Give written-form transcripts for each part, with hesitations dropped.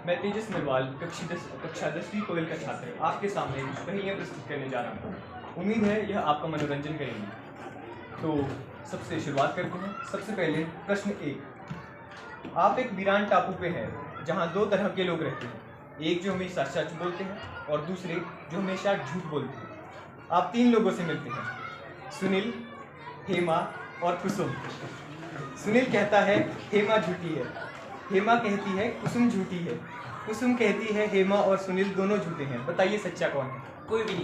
मैं तेजस नरवाल कक्षा 10वीं कोयल का छात्र आपके सामने कुछ कहानियाँ प्रस्तुत करने जा रहा हूँ। उम्मीद है यह आपका मनोरंजन करेंगी। तो सबसे शुरुआत करते हैं। सबसे पहले प्रश्न 1। आप एक वीरान टापू पे हैं जहाँ दो तरह के लोग रहते हैं, एक जो हमेशा सच बोलते हैं और दूसरे जो हमेशा झूठ बोलते हैं। आप तीन लोगों से मिलते हैं, सुनील, हेमा और कुसुम। सुनील कहता है हेमा झूठी है, हेमा कहती है कुसुम झूठी है, कुसुम कहती है हेमा और सुनील दोनों झूठे हैं। बताइए सच्चा कौन है? कोई भी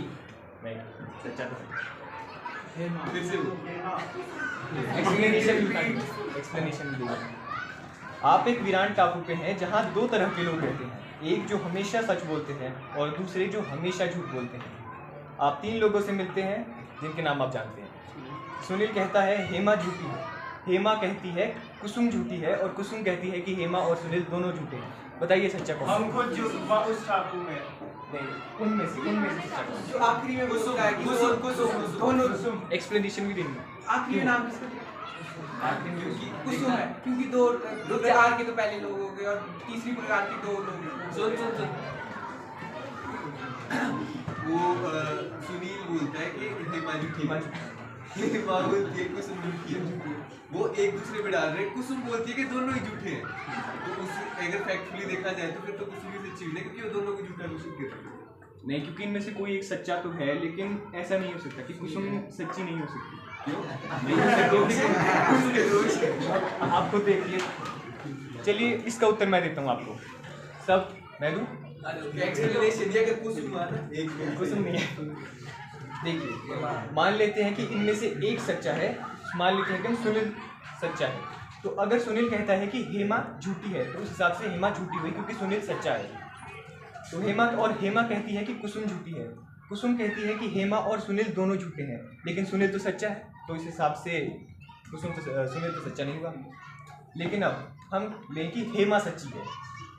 नहीं, सच्चा तो फिर से एक्सप्लेनेशन दीजिए। आप एक वीरान टापू पे हैं जहाँ दो तरह के लोग रहते हैं, एक जो हमेशा सच बोलते हैं और दूसरे जो हमेशा झूठ बोलते हैं। आप तीन लोगों से मिलते हैं जिनके नाम आप जानते हैं। सुनील कहता है हेमा झूठी है, हेमा कहती है कुसुम झूठी है और कुसुम कहती है कि हेमा और सुनील दोनों झूठे हैं। बताइए सच्चा कौन? हम खुद जो उस टापू में नहीं, उनमें से सच्चा कौन? जो आखिरी में बोलता है कि कुसुम एक्सप्लेनेशन भी देंगे। आखिरी नाम किसका? कुसुम है क्योंकि दो प्रकार के तो पहले लोग हो गए और तीसरी प्रकार के दो लोग हैं। सुन वो सुनील बोलता है कि हेमा झूठी है, हेमा बोलती है कुसुम झूठी है। वो एक दूसरे पे डाल रहे हैं। कुसुम बोलती है कि दोनों ही झूठे हैं। तो उस अगर फैक्चुअली देखा जाए तो फिर तो कुसुम ही सच्ची है, क्योंकि वो दोनों को झूठा घोषित कर रहे हैं। नहीं, क्योंकि इनमें से कोई एक सच्चा तो है, लेकिन ऐसा नहीं हो सकता कि कुसुम सच्ची नहीं हो सकती। क्यों नहीं हो सकती? आपको देखिए। चलिए इसका उत्तर मैं देता हूँ आपको। सब मैं दूँ? एक्सप्लेनेशन दिया कि कुसुम माना एक कुसुम नहीं है। देखिए, मान लेते हैं कि इनमें से एक सच्चा है, मान लेते हैं कि सुनील सच्चा है। तो अगर सुनील कहता है कि हेमा झूठी है तो उस हिसाब से हेमा झूठी हुई क्योंकि सुनील सच्चा है। तो हेमा कहती है कि कुसुम झूठी है, कुसुम कहती है कि हेमा और सुनील दोनों झूठे हैं, लेकिन सुनील तो सच्चा है, तो इस हिसाब से सुनील तो सच्चा नहीं हुआ। लेकिन अब हम लें कि हेमा सच्ची है।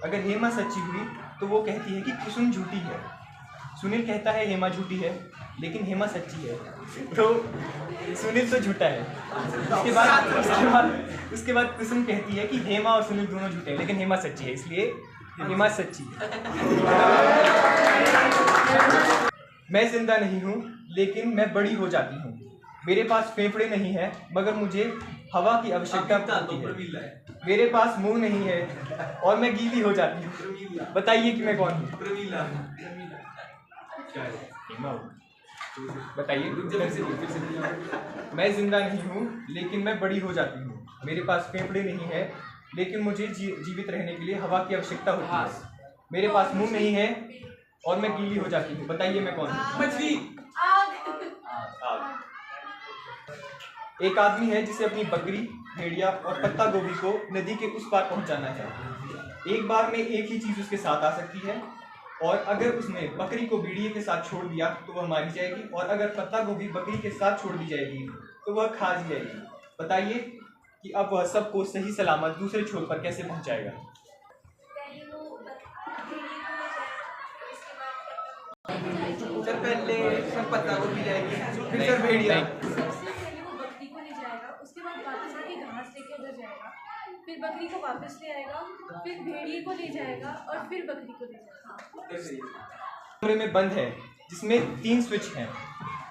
अगर हेमा सच्ची हुई तो वो कहती है कि कुसुम झूठी है, सुनील कहता है हेमा झूठी है, लेकिन हेमा सच्ची है, तो सुनील तो झूठा है। उसके बाद कुसुम कहती है कि हेमा और सुनील दोनों झूठे हैं, लेकिन हेमा सच्ची है, इसलिए हेमा सच्ची है। मैं जिंदा नहीं हूँ लेकिन मैं बड़ी हो जाती हूँ, मेरे पास फेफड़े नहीं है मगर मुझे हवा की आवश्यकता होती है, मेरे पास मुंह नहीं है और मैं गीली हो जाती हूँ। बताइए कि मैं कौन हूँ? बताइए। मैं जिंदा नहीं हूँ लेकिन मैं बड़ी हो जाती हूँ, मेरे पास फेफड़े नहीं है लेकिन मुझे जीवित रहने के लिए हवा की आवश्यकता होती है, मेरे पास मुंह नहीं है और मैं गीली हो जाती हूँ। बताइए मैं कौन हूँ? मछली। आग। एक आदमी है जिसे अपनी बकरी, भेड़िया और पत्ता गोभी को नदी के उस पार पहुंचाना है। एक बार में एक ही चीज उसके साथ आ सकती है, और अगर उसने बकरी को भेड़िए के साथ छोड़ दिया तो वह मारी जाएगी, और अगर पत्ता गोभी बकरी के साथ छोड़ दी जाएगी तो वह खा दी जाएगी। बताइए कि अब वह सबको सही सलामत दूसरे छोर पर कैसे पहुंचाएगा? सर पहले सर पत्ता को भी जाएगी, फिर सर भेड़िया। सबसे पहले वो बकरी को ले जाएगा, उसके बाद वापस आके घास लेके उधर जाएगा, फिर बकरी को वापस ले आएगा, फिर भेड़िए को ले जाएगा और फिर बकरी को ले जाएगा। कमरे में बंद है जिसमें 3 स्विच हैं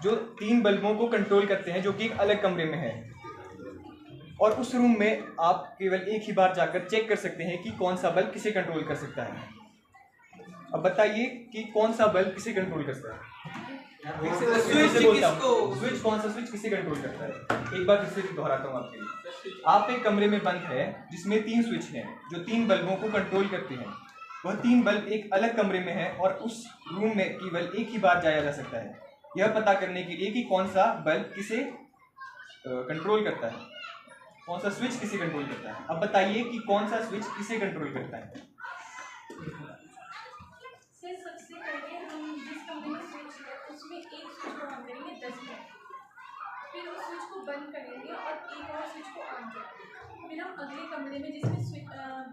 जो 3 बल्बों को कंट्रोल करते हैं, जो कि एक अलग कमरे में है, और उस रूम में आप केवल एक ही बार जाकर चेक कर सकते हैं कि कौन सा बल्ब किसे कंट्रोल कर सकता है। अब बताइए कि कौन सा बल्ब किसे कंट्रोल करता है? स्विच कौन सा स्विच किसे कंट्रोल करता है? एक बार फिर से दोहराता हूँ आपके लिए। आप एक कमरे में बंद है जिसमें 3 स्विच हैं जो 3 बल्बों को कंट्रोल करते हैं। वह 3 बल्ब एक अलग कमरे में है और उस रूम में केवल एक ही बार जाया जा सकता है, यह पता करने के लिए कि कौन सा बल्ब किसे कंट्रोल करता है, कौन सा स्विच किसे कंट्रोल करता है। अब बताइए कि कौन सा स्विच किसे कंट्रोल करता है? सर सबसे पहले हम जिस कमरे में स्विच है उसमें एक स्विच को ऑन करेंगे 10 मिनट, फिर उस स्विच को बंद करेंगे और एक और स्विच को ऑन करेंगे, फिर हम अगले कमरे में जिसमें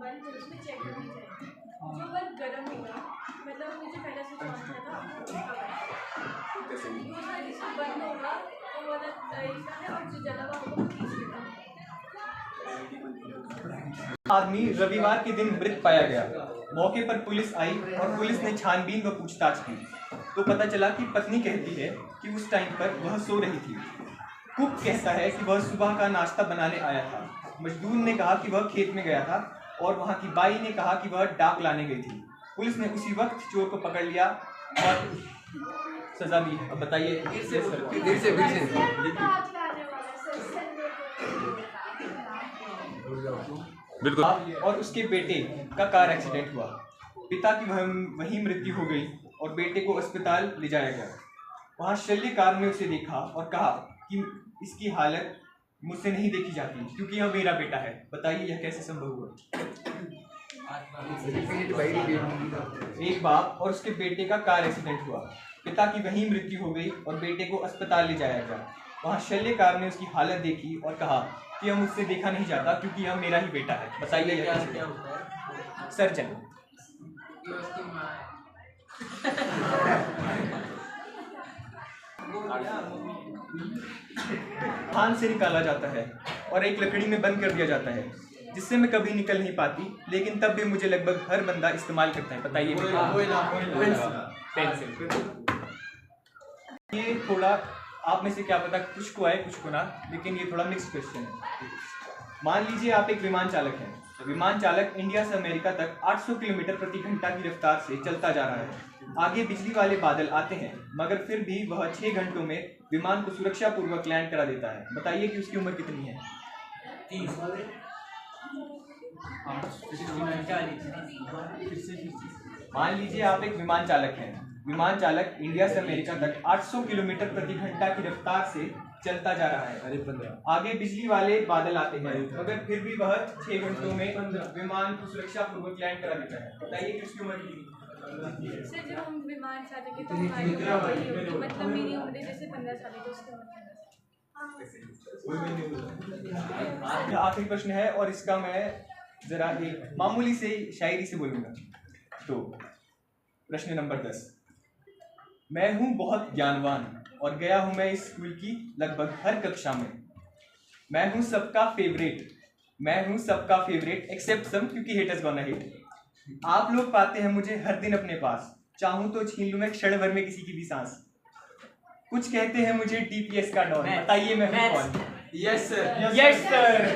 बल्ब है उसमें चेक करने जाएंगे। जो बल्ब गर्म होगा, मतलब हमने जो पहला स्विच ऑन किया था दूसरा जिसको बंद होगा वो वाला इसका है, और जो जला हुआ होगा वो तीसरे का है। आदमी रविवार के दिन मृत पाया गया। मौके पर पुलिस आई और पुलिस ने छानबीन व पूछताछ की तो पता चला कि पत्नी कहती है कि उस टाइम पर वह सो रही थी। कुक कहता है कि वह सुबह का नाश्ता बनाने आया था। मजदूर ने कहा कि वह खेत में गया था और वहाँ की बाई ने कहा कि वह डाक लाने गई थी। पुलिस ने उसी वक्त चोर को पकड़ लिया और सजा दी है। अब बताइए। फिर से बिल्कुल। और उसके बेटे का कार एक्सीडेंट हुआ। पिता की वहीं मृत्यु हो गई और बेटे को अस्पताल ले जाया गया। वहाँ शल्यकार ने उसे देखा और कहा कि इसकी हालत मुझसे नहीं देखी जाती क्योंकि यह मेरा बेटा है। बताइए यह कैसे संभव हुआ? एक बाप और उसके बेटे का कार एक्सीडेंट हुआ। पिता की वहीं मृत्यु हो गई और बेटे को अस्पताल ले जाया गया। वहाँ शल्यकार ने उसकी हालत देखी और कहा कि यह मुझसे देखा नहीं जाता क्योंकि यह मेरा ही बेटा है। बताइए यह कैसे? क्या होता है? सर्जन। ये उसकी माँ है। थान से निकाला जाता है और एक लकड़ी में बंद कर दिया जाता है जिससे मैं कभी निकल नहीं पाती, लेकिन तब भी मुझे लगभग हर बंदा इस्तेमाल करता है। बताइए पेंसिल। ये थोड़ा आप में से क्या पता कुछ को आए कुछ को ना, लेकिन ये थोड़ा मिक्स क्वेश्चन है। मान लीजिए आप एक विमान चालक हैं। विमान चालक इंडिया से अमेरिका तक 800 किलोमीटर प्रति घंटा की रफ्तार से चलता जा रहा है। आगे बिजली वाले बादल आते हैं मगर फिर भी वह 6 घंटों में विमान को सुरक्षा पूर्वक लैंड करा देता है। बताइए कि उसकी उम्र कितनी है? 30। मान लीजिए आप एक विमान चालक हैं। विमान चालक इंडिया से अमेरिका तक 800 किलोमीटर प्रति घंटा की रफ्तार से चलता जा रहा है। आगे बिजली वाले बादल आते हैं मगर फिर भी वह 6 घंटों में विमान को सुरक्षा पूर्वक लैंड करा देता है। बताइए कि उसकी उम्र कितनी? सर जब हम विमान चालक है तो हमारी उम्र बड़ी होगी, मतलब मेरी उम्र जैसे 15 साल है तो उसकी उम्र। आखिरी प्रश्न है और इसका मैं जरा एक मामूली से शायरी से बोलूंगा। तो प्रश्न नंबर 10। मैं हूँ बहुत ज्ञानवान और गया हूँ मैं इस स्कूल की लगभग हर कक्षा में। मैं हूँ सबका फेवरेट एक्सेप्ट सम क्योंकि हेटर्स गोना हेट। आप लोग पाते हैं मुझे हर दिन अपने पास, चाहूँ तो छीन लूँ मैं क्षण भर में किसी की भी सांस। कुछ कहते हैं मुझे DPS का डॉन। बताइए मैं हूँ कौन? Yes sir. Yes sir.